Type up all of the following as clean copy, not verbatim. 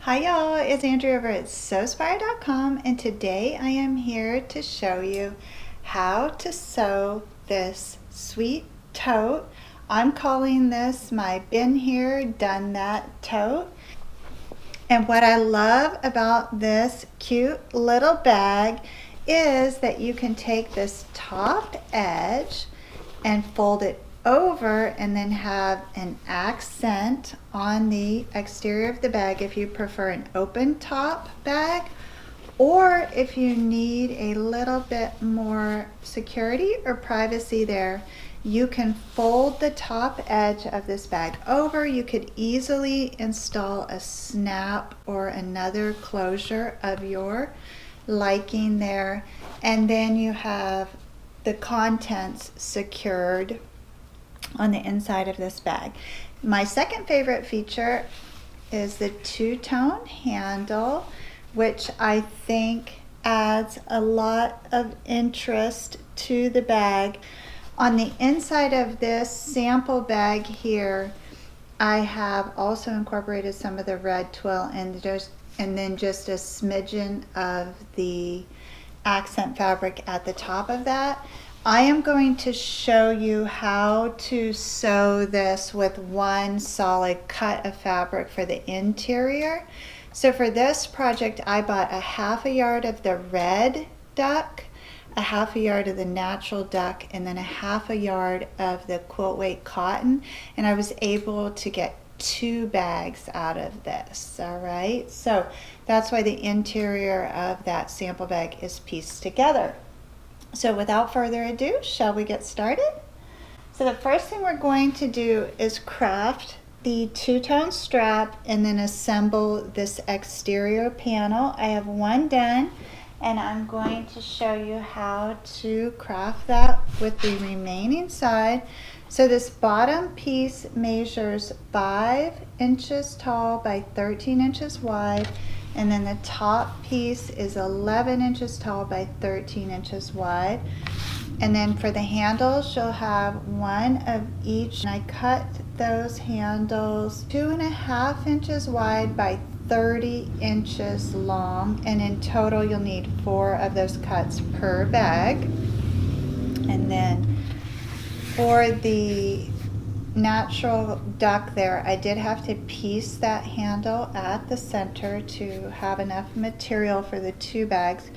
Hi y'all, it's Andrea over at Sewspire.com, and today I am here to show you how to sew this sweet tote. I'm calling this my been here, done that tote. And what I love about this cute little bag is that you can take this top edge and fold it over and then have an accent on the exterior of the bag if you prefer an open top bag, or if you need a little bit more security or privacy there, you can fold the top edge of this bag over. You could easily install a snap or another closure of your liking there, and then you have the contents secured on the inside of this bag. My second favorite feature is the two-tone handle, which I think adds a lot of interest to the bag. On the inside of this sample bag here, I have also incorporated some of the red twill and then just a smidgen of the accent fabric at the top of that. I am going to show you how to sew this with one solid cut of fabric for the interior. So for this project, I bought a ½ yard of the red duck, a ½ yard of the natural duck, and then a ½ yard of the quilt weight cotton, and I was able to get 2 bags out of this. All right, so that's why the interior of that sample bag is pieced together. So without further ado, shall we get started? So the first thing we're going to do is craft the two-tone strap and then assemble this exterior panel. I have one done, and I'm going to show you how to craft that with the remaining side. So this bottom piece measures 5 inches tall by 13 inches wide, and then the top piece is 11 inches tall by 13 inches wide. And then for the handles, you'll have one of each. And I cut those handles 2.5 inches wide by 30 inches long, and in total you'll need 4 of those cuts per bag. And then for the natural duck there, I did have to piece that handle at the center to have enough material for the 2 bags.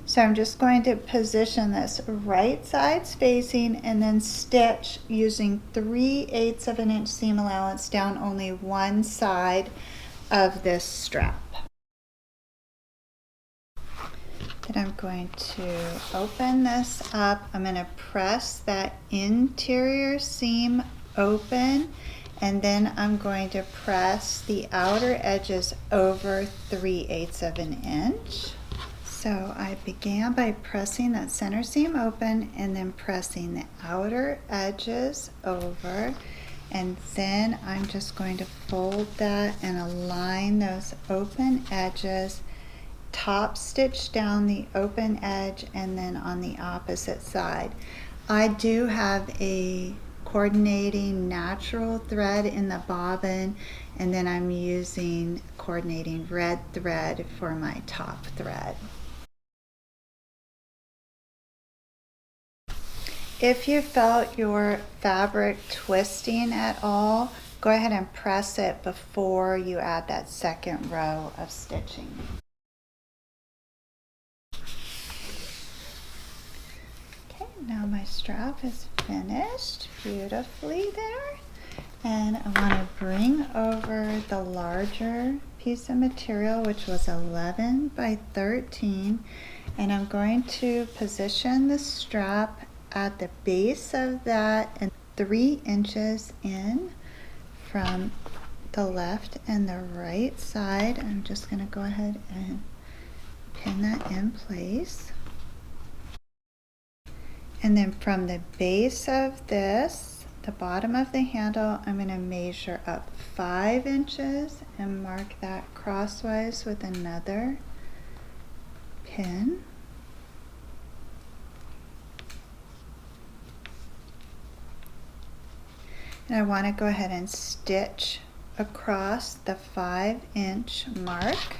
So I'm just going to position this right side spacing and then stitch using 3/8 of an inch seam allowance down only one side of this strap. Then I'm going to open this up. I'm going to press that interior seam open, and then I'm going to press the outer edges over 3/8 of an inch. So I began by pressing that center seam open and then pressing the outer edges over, and then I'm just going to fold that and align those open edges, top stitch down the open edge, and then on the opposite side. I do have a coordinating natural thread in the bobbin, and then I'm using coordinating red thread for my top thread. If you felt your fabric twisting at all, go ahead and press it before you add that second row of stitching. Okay, now my strap is finished beautifully there, and I want to bring over the larger piece of material, which was 11 by 13, and I'm going to position the strap at the base of that and 3 inches in from the left and the right side. I'm just going to go ahead and pin that in place. And then from the base of this, the bottom of the handle, I'm going to measure up 5 inches and mark that crosswise with another pin. And I want to go ahead and stitch across the 5-inch mark.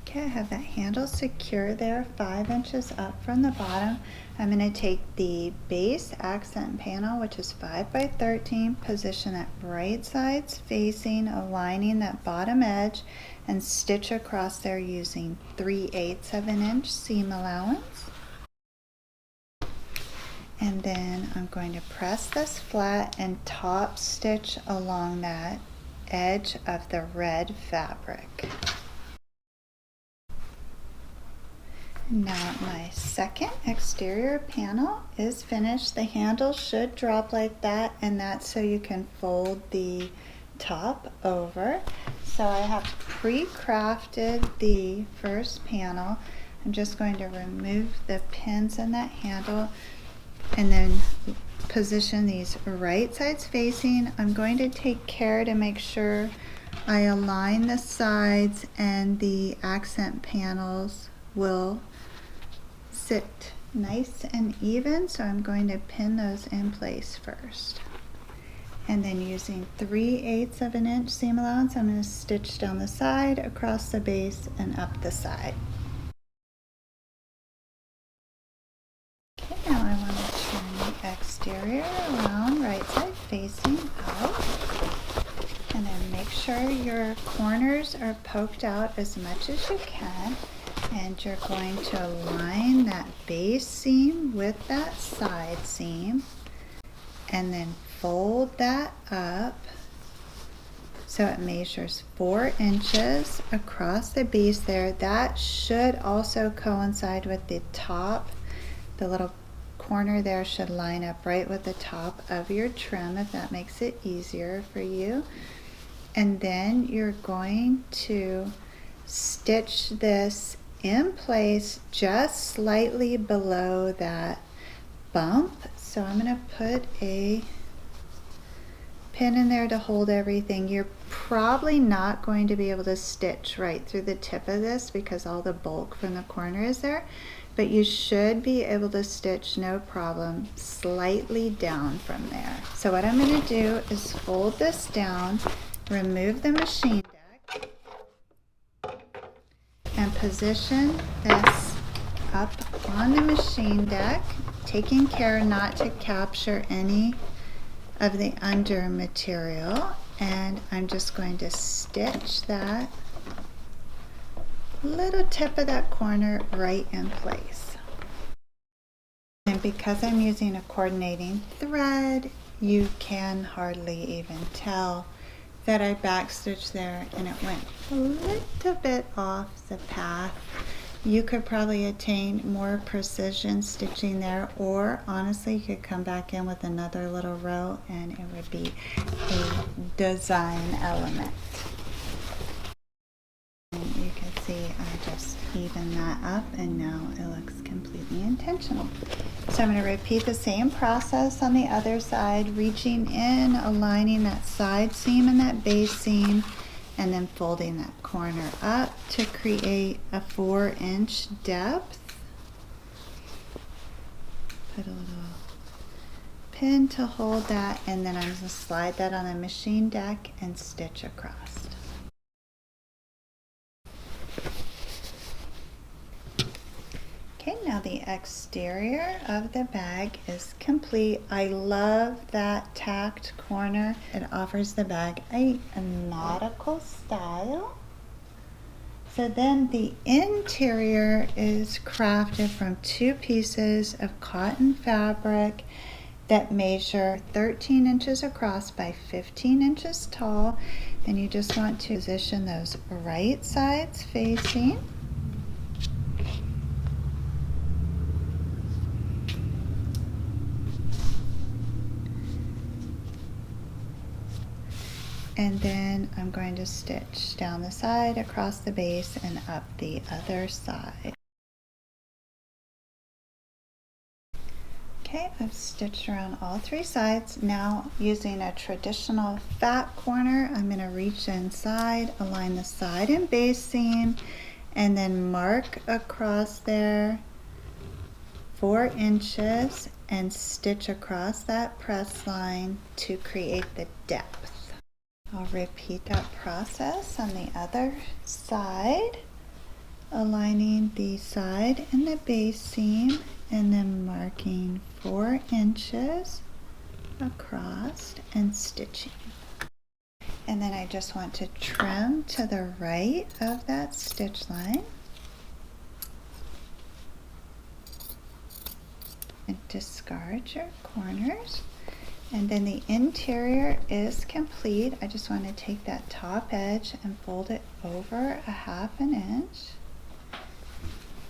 Okay, I have that handle secure there, 5 inches up from the bottom. I'm going to take the base accent panel, which is 5 by 13, position it right sides facing, aligning that bottom edge, and stitch across there using 3/8 of an inch seam allowance. And then I'm going to press this flat and top stitch along that edge of the red fabric. Now my second exterior panel is finished. The handle should drop like that, and that's so you can fold the top over. So I have pre-crafted the first panel. I'm just going to remove the pins in that handle and then position these right sides facing. I'm going to take care to make sure I align the sides and the accent panels will sit nice and even, so I'm going to pin those in place first. And then using 3/8 of an inch seam allowance, I'm going to stitch down the side, across the base, and up the side. Okay, now I want to turn the exterior around, right side facing out. And then make sure your corners are poked out as much as you can. And you're going to align that base seam with that side seam and then fold that up so it measures 4 inches across the base there. That should also coincide with the top. The little corner there should line up right with the top of your trim, if that makes it easier for you. And then you're going to stitch this in place just slightly below that bump. So I'm going to put a pin in there to hold everything. You're probably not going to be able to stitch right through the tip of this because all the bulk from the corner is there, but you should be able to stitch no problem slightly down from there. So what I'm going to do is fold this down, remove the machine deck, and position this up on the machine deck, taking care not to capture any of the under material. And I'm just going to stitch that little tip of that corner right in place. And because I'm using a coordinating thread, you can hardly even tell that I backstitched there, and it went a little bit off the path. You could probably attain more precision stitching there, or honestly you could come back in with another little row and it would be a design element. And you can see I just evened that up and now it looks completely intentional. So I'm going to repeat the same process on the other side, reaching in, aligning that side seam and that base seam, and then folding that corner up to create a 4-inch depth. Put a little pin to hold that, and then I'm going to slide that on the machine deck and stitch across. Okay, now the exterior of the bag is complete. I love that tacked corner. It offers the bag a nautical style. So then the interior is crafted from 2 pieces of cotton fabric that measure 13 inches across by 15 inches tall. And you just want to position those right sides facing. And then I'm going to stitch down the side, across the base, and up the other side. Okay, I've stitched around all 3 sides. Now, using a traditional fat corner, I'm going to reach inside, align the side and base seam, and then mark across there 4 inches, and stitch across that press line to create the depth. I'll repeat that process on the other side, aligning the side and the base seam and then marking 4 inches across and stitching. And then I just want to trim to the right of that stitch line and discard your corners. And then the interior is complete. I just want to take that top edge and fold it over 1/2 inch.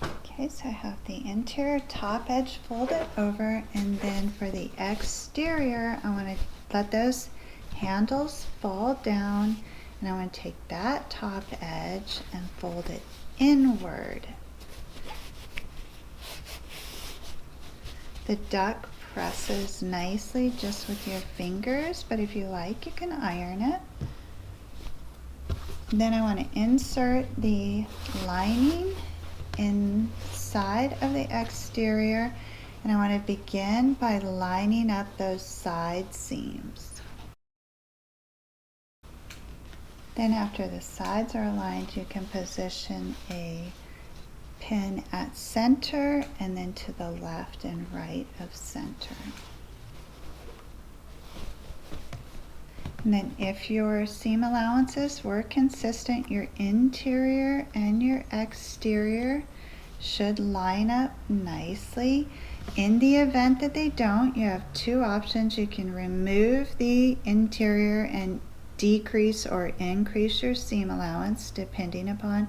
Okay, so I have the interior top edge folded over, and then for the exterior, I want to let those handles fall down, and I want to take that top edge and fold it inward. The duck presses nicely just with your fingers, but if you like, you can iron it. Then I want to insert the lining inside of the exterior, and I want to begin by lining up those side seams. Then after the sides are aligned, you can position a pin at center and then to the left and right of center. And then if your seam allowances were consistent, your interior and your exterior should line up nicely. In the event that they don't, you have 2 options. You can remove the interior and decrease or increase your seam allowance depending upon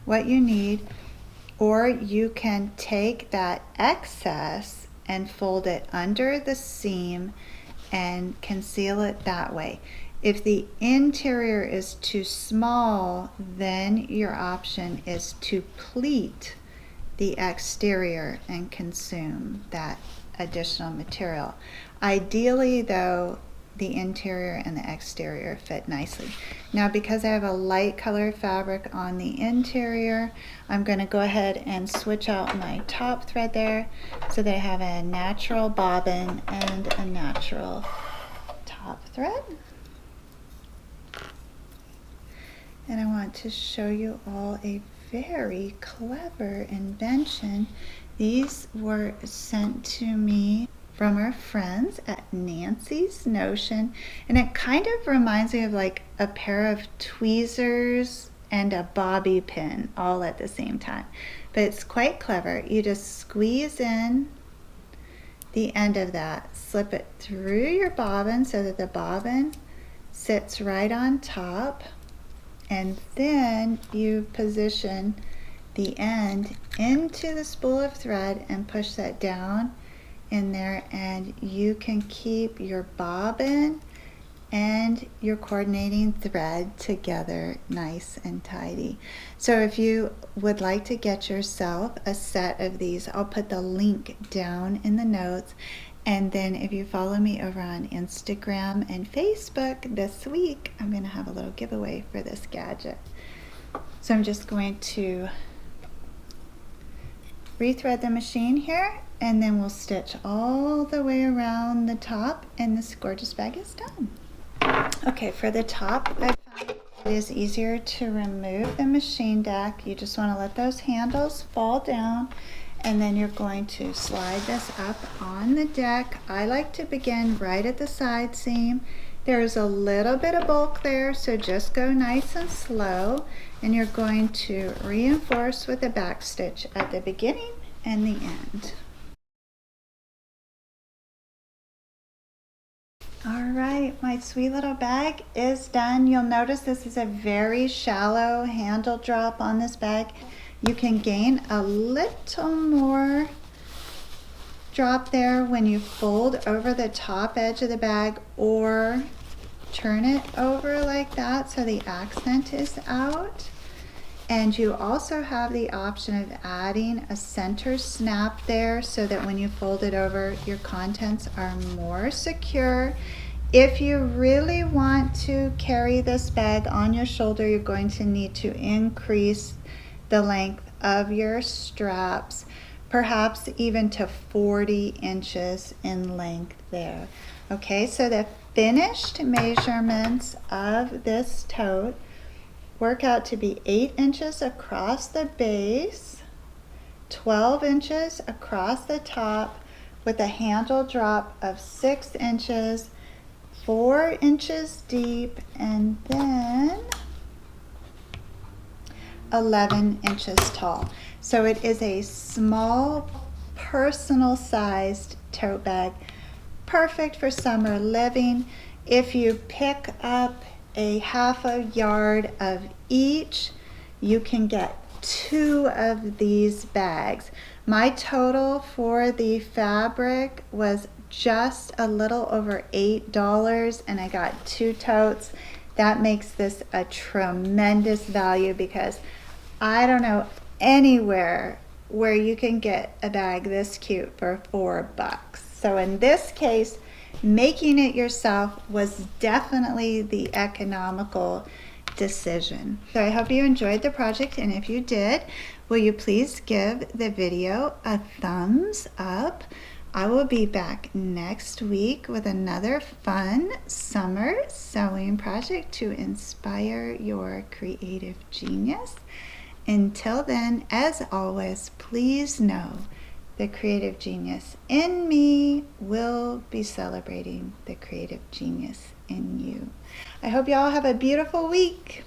what you need, or you can take that excess and fold it under the seam and conceal it that way. If the interior is too small, then your option is to pleat the exterior and consume that additional material. Ideally though, the interior and the exterior fit nicely. Now because I have a light colored fabric on the interior, I'm going to go ahead and switch out my top thread there so that I have a natural bobbin and a natural top thread. And I want to show you all a very clever invention. These were sent to me from our friends at Nancy's Notion, and it kind of reminds me of like a pair of tweezers and a bobby pin all at the same time, but it's quite clever. You just squeeze in the end of that, slip it through your bobbin so that the bobbin sits right on top, and then you position the end into the spool of thread and push that down in there, and you can keep your bobbin and your coordinating thread together nice and tidy. So if you would like to get yourself a set of these, I'll put the link down in the notes. And then if you follow me over on Instagram and Facebook this week, I'm going to have a little giveaway for this gadget. So I'm just going to rethread the machine here, and then we'll stitch all the way around the top, and this gorgeous bag is done. Okay, for the top, I found it is easier to remove the machine deck. You just want to let those handles fall down, and then you're going to slide this up on the deck. I like to begin right at the side seam. There's a little bit of bulk there, so just go nice and slow, and you're going to reinforce with a back stitch at the beginning and the end. All right, my sweet little bag is done. You'll notice this is a very shallow handle drop on this bag. You can gain a little more drop there when you fold over the top edge of the bag, or turn it over like that so the accent is out. And you also have the option of adding a center snap there so that when you fold it over, your contents are more secure. If you really want to carry this bag on your shoulder, you're going to need to increase the length of your straps. perhaps even to 40 inches in length there. Okay, so the finished measurements of this tote work out to be 8 inches across the base, 12 inches across the top with a handle drop of 6 inches, 4 inches deep, and then 11 inches tall. So it is a small, personal sized tote bag, perfect for summer living. If you pick up a half a yard of each, you can get 2 of these bags. My total for the fabric was just a little over $8, and I got 2 totes. That makes this a tremendous value because I don't know anywhere where you can get a bag this cute for $4. So in this case, making it yourself was definitely the economical decision. So I hope you enjoyed the project, and if you did, will you please give the video a thumbs up? I will be back next week with another fun summer sewing project to inspire your creative genius. Until then, as always, please know the creative genius in me will be celebrating the creative genius in you. I hope you all have a beautiful week.